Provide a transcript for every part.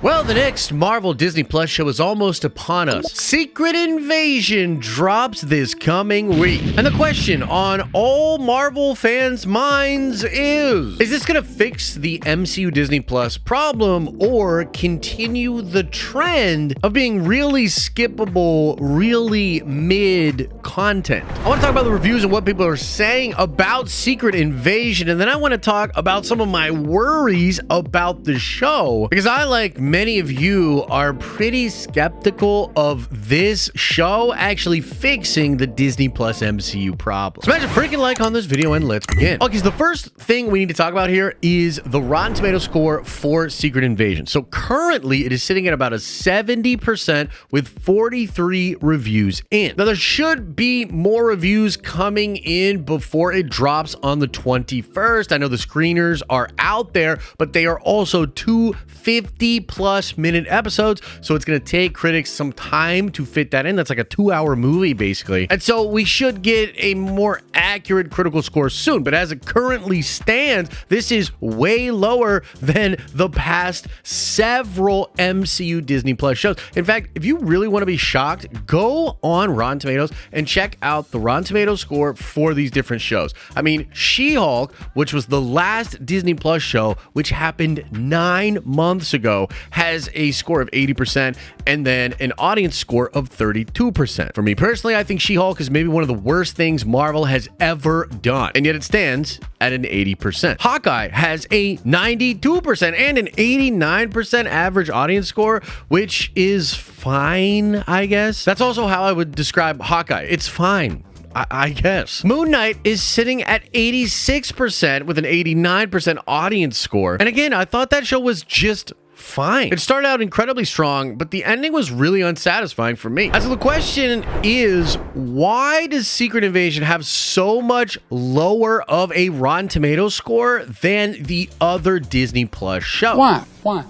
Well, the next Marvel Disney Plus show is almost upon us. Secret Invasion drops this coming week. And the question on all Marvel fans' minds is this going to fix the MCU Disney Plus problem or continue the trend of being really skippable, really mid content? I want to talk about the reviews and what people are saying about Secret Invasion, and then I want to talk about some of my worries about the show, because I, like many of you, are pretty skeptical of this show actually fixing the Disney Plus MCU problem. Smash a freaking like on this video and let's begin. Okay, so the first thing we need to talk about here is the Rotten Tomatoes score for Secret Invasion. So currently it is sitting at about a 70% with 43 reviews in. Now there should be more reviews coming in before it drops on the 21st. I know the screeners are out there, but they are also 250+ minute episodes, so it's going to take critics some time to fit that in. That's like a 2-hour movie basically, and so we should get a more accurate critical score soon. But as it currently stands, this is way lower than the past several MCU Disney Plus shows. In fact, if you really want to be shocked, go on Rotten Tomatoes and check out the Rotten Tomatoes score for these different shows. I mean, She-Hulk, which was the last Disney Plus show, which happened 9 months ago, has a score of 80% and then an audience score of 32%. For me personally, I think She-Hulk is maybe one of the worst things Marvel has ever done, and yet it stands at an 80%. Hawkeye has a 92% and an 89% average audience score, which is fine, I guess. That's also how I would describe Hawkeye. It's fine, I guess. Moon Knight is sitting at 86% with an 89% audience score. And again, I thought that show was just fine. It started out incredibly strong, but the ending was really unsatisfying for me. And so the question is, why does Secret Invasion have so much lower of a Rotten Tomatoes score than the other Disney Plus shows? Why?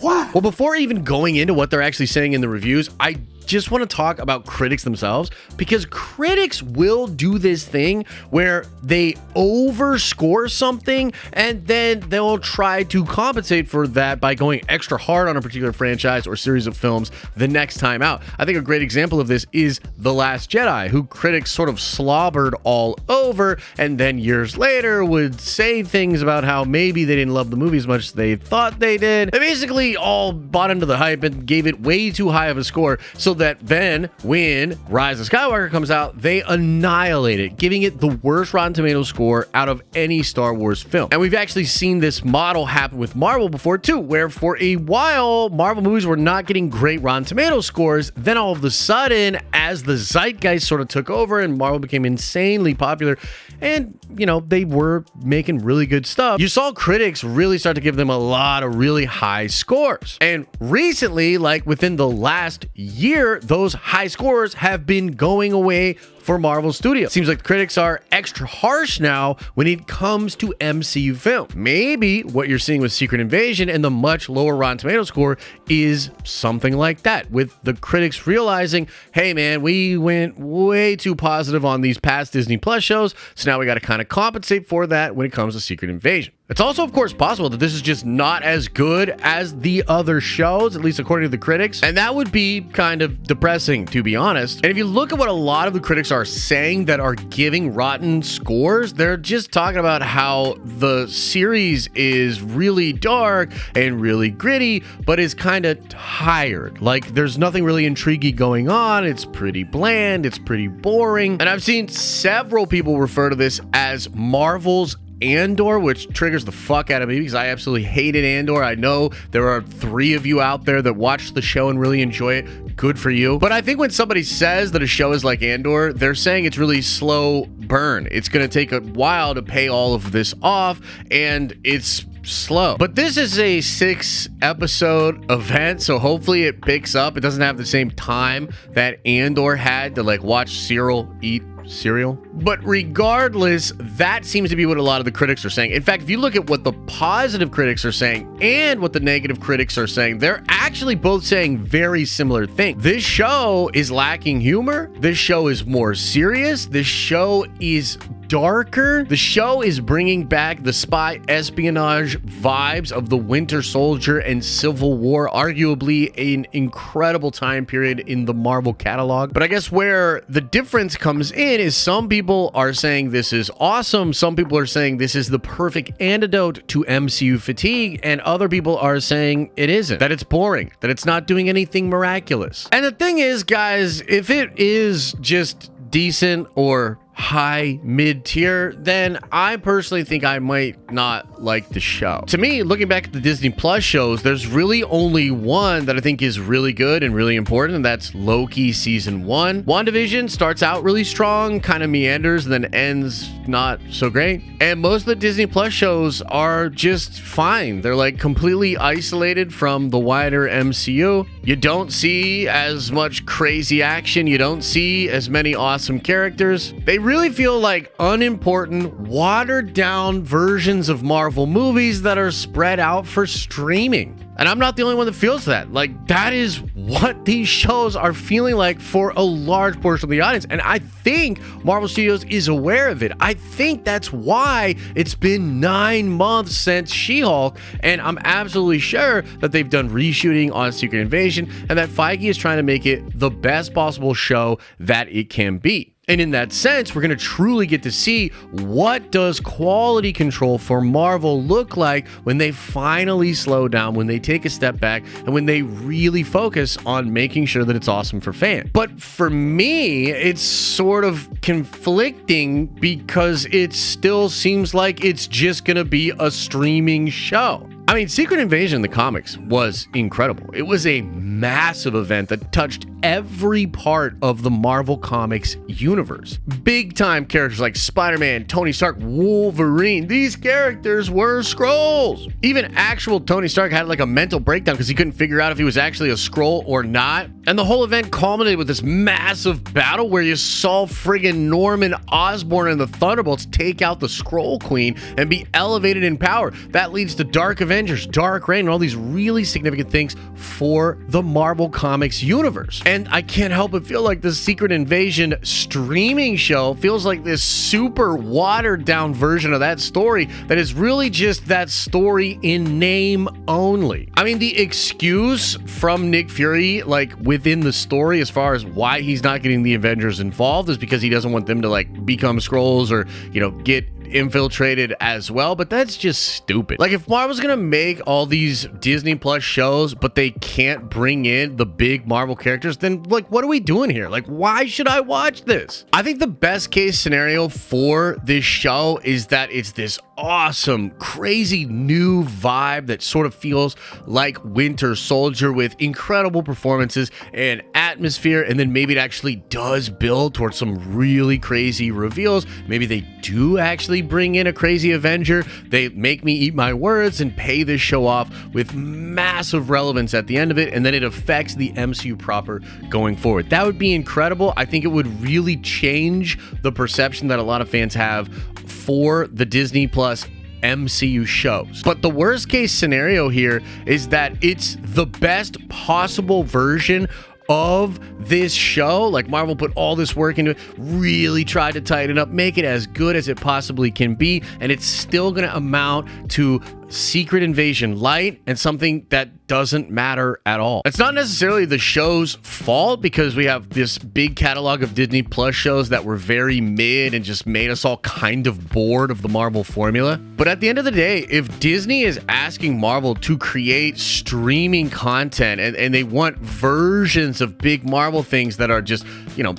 Well, before even going into what they're actually saying in the reviews, I just want to talk about critics themselves, because critics will do this thing where they overscore something and then they'll try to compensate for that by going extra hard on a particular franchise or series of films the next time out. I think a great example of this is The Last Jedi, who critics sort of slobbered all over and then years later would say things about how maybe they didn't love the movie as much as they thought they did. They basically all bought into the hype and gave it way too high of a score, so that then when Rise of Skywalker comes out, they annihilate it, giving it the worst Rotten Tomatoes score out of any Star Wars film. And we've actually seen this model happen with Marvel before too, where for a while Marvel movies were not getting great Rotten Tomatoes scores. Then all of a sudden, as the zeitgeist sort of took over and Marvel became insanely popular, and you know, they were making really good stuff, you saw critics really start to give them a lot of really high scores. And recently, like within the last year, those high scores have been going away for Marvel Studios. Seems like critics are extra harsh now when it comes to MCU film. Maybe what you're seeing with Secret Invasion and the much lower Rotten Tomatoes score is something like that, with the critics realizing, hey man, we went way too positive on these past Disney Plus shows, so now we got to kind of compensate for that when it comes to Secret Invasion. It's also, of course, possible that this is just not as good as the other shows, at least according to the critics, and that would be kind of depressing, to be honest. And if you look at what a lot of the critics are saying that are giving rotten scores, they're just talking about how the series is really dark and really gritty, but is kind of tired. Like, there's nothing really intriguing going on. It's pretty bland. It's pretty boring. And I've seen several people refer to this as Marvel's Andor, which triggers the fuck out of me because I absolutely hated Andor. I know there are 3 of you out there that watch the show and really enjoy it. Good for you. But I think when somebody says that a show is like Andor, they're saying it's really slow burn. It's going to take a while to pay all of this off, and it's slow. But this is a 6-episode event, so hopefully it picks up. It doesn't have the same time that Andor had to like watch Cyril eat cereal. But regardless, that seems to be what a lot of the critics are saying. In fact, if you look at what the positive critics are saying and what the negative critics are saying, they're actually both saying very similar things. This show is lacking humor. This show is more serious. This show is darker. The show is bringing back the spy espionage vibes of the Winter Soldier and Civil War, arguably an incredible time period in the Marvel catalog. But I guess where the difference comes in is some people are saying this is awesome, some people are saying this is the perfect antidote to MCU fatigue, and other people are saying it isn't, that it's boring, that it's not doing anything miraculous. And the thing is, guys, if it is just decent or high mid-tier, then I personally think I might not like the show. To me, looking back at the Disney Plus shows, there's really only one that I think is really good and really important, and that's Loki season 1. WandaVision starts out really strong, kind of meanders, and then ends not so great. And most of the Disney Plus shows are just fine. They're like completely isolated from the wider MCU. You don't see as much crazy action. You don't see as many awesome characters. They really feel like unimportant, watered down versions of Marvel movies that are spread out for streaming. And I'm not the only one that feels that. Like, that is what these shows are feeling like for a large portion of the audience. And I think Marvel Studios is aware of it. I think that's why it's been 9 months since She-Hulk. And I'm absolutely sure that they've done reshooting on Secret Invasion and that Feige is trying to make it the best possible show that it can be. And in that sense, we're going to truly get to see what does quality control for Marvel look like when they finally slow down, when they take a step back, and when they really focus on making sure that it's awesome for fans. But for me, it's sort of conflicting because it still seems like it's just going to be a streaming show. I mean, Secret Invasion in the comics was incredible. It was a massive event that touched every part of the Marvel Comics universe. Big time characters like Spider-Man, Tony Stark, Wolverine. These characters were Skrulls. Even actual Tony Stark had like a mental breakdown because he couldn't figure out if he was actually a Skrull or not. And the whole event culminated with this massive battle where you saw friggin' Norman Osborn and the Thunderbolts take out the Skrull Queen and be elevated in power. That leads to Dark Avengers, Dark Reign, and all these really significant things for the Marvel Comics universe. And I can't help but feel like the Secret Invasion streaming show feels like this super watered down version of that story that is really just that story in name only. I mean, the excuse from Nick Fury, like within the story as far as why he's not getting the Avengers involved, is because he doesn't want them to like become Skrulls or, you know, get infiltrated as well. But that's just stupid. Like, if Marvel's gonna make all these Disney Plus shows but they can't bring in the big Marvel characters, then like, what are we doing here? Like, why should I watch this? I think the best case scenario for this show is that it's this awesome, crazy new vibe that sort of feels like Winter Soldier with incredible performances and atmosphere, and then maybe it actually does build towards some really crazy reveals. Maybe they do actually bring in a crazy Avenger. They make me eat my words and pay this show off with massive relevance at the end of it, and then it affects the MCU proper going forward. That would be incredible. I think it would really change the perception that a lot of fans have for the Disney Plus MCU shows. But the worst case scenario here is that it's the best possible version of this show. Like, Marvel put all this work into it, really tried to tighten it up, make it as good as it possibly can be, and it's still going to amount to Secret Invasion light and something that doesn't matter at all. It's not necessarily the show's fault because we have this big catalog of Disney Plus shows that were very mid and just made us all kind of bored of the Marvel formula. But at the end of the day, if Disney is asking Marvel to create streaming content and they want versions of big Marvel things that are just, you know,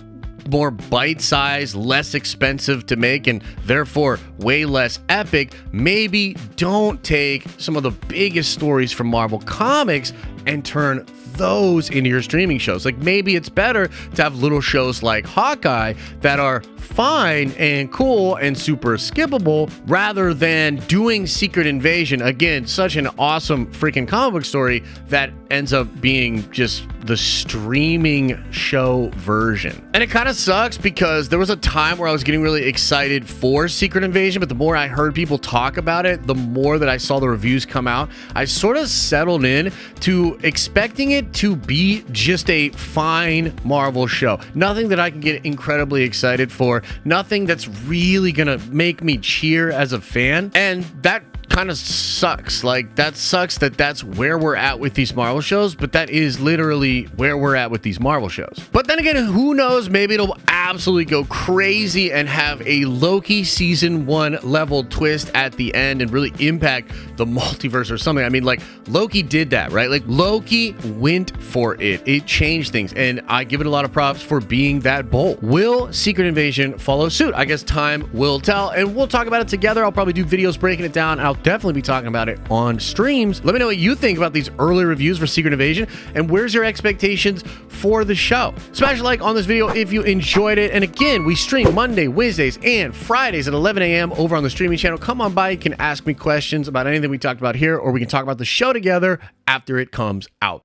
more bite-sized, less expensive to make, and therefore way less epic, maybe don't take some of the biggest stories from Marvel Comics and turn those into your streaming shows. Like, maybe it's better to have little shows like Hawkeye that are fine and cool and super skippable rather than doing Secret Invasion, again, such an awesome freaking comic book story that ends up being just the streaming show version. And it kind of sucks because there was a time where I was getting really excited for Secret Invasion, but the more I heard people talk about it, the more that I saw the reviews come out, I sort of settled in to expecting it to be just a fine Marvel show. Nothing that I can get incredibly excited for, nothing that's really gonna make me cheer as a fan, and that kind of sucks. Like, that sucks that that's where we're at with these Marvel shows, but that is literally where we're at with these Marvel shows. But then again, who knows, maybe it'll absolutely go crazy and have a Loki season 1 level twist at the end and really impact the multiverse or something. I mean, like, Loki did that, right? Like, Loki went for it. It changed things, and I give it a lot of props for being that bold. Will Secret Invasion follow suit? I guess time will tell, and we'll talk about it together. I'll probably do videos breaking it down. I'll definitely be talking about it on streams. Let me know what you think about these early reviews for Secret Invasion, and where's your expectations for the show. Smash a like on this video if you enjoyed it. And again, we stream Monday, Wednesdays, and Fridays at 11 a.m. over on the streaming channel. Come on by, you can ask me questions about anything we talked about here, or we can talk about the show together after it comes out.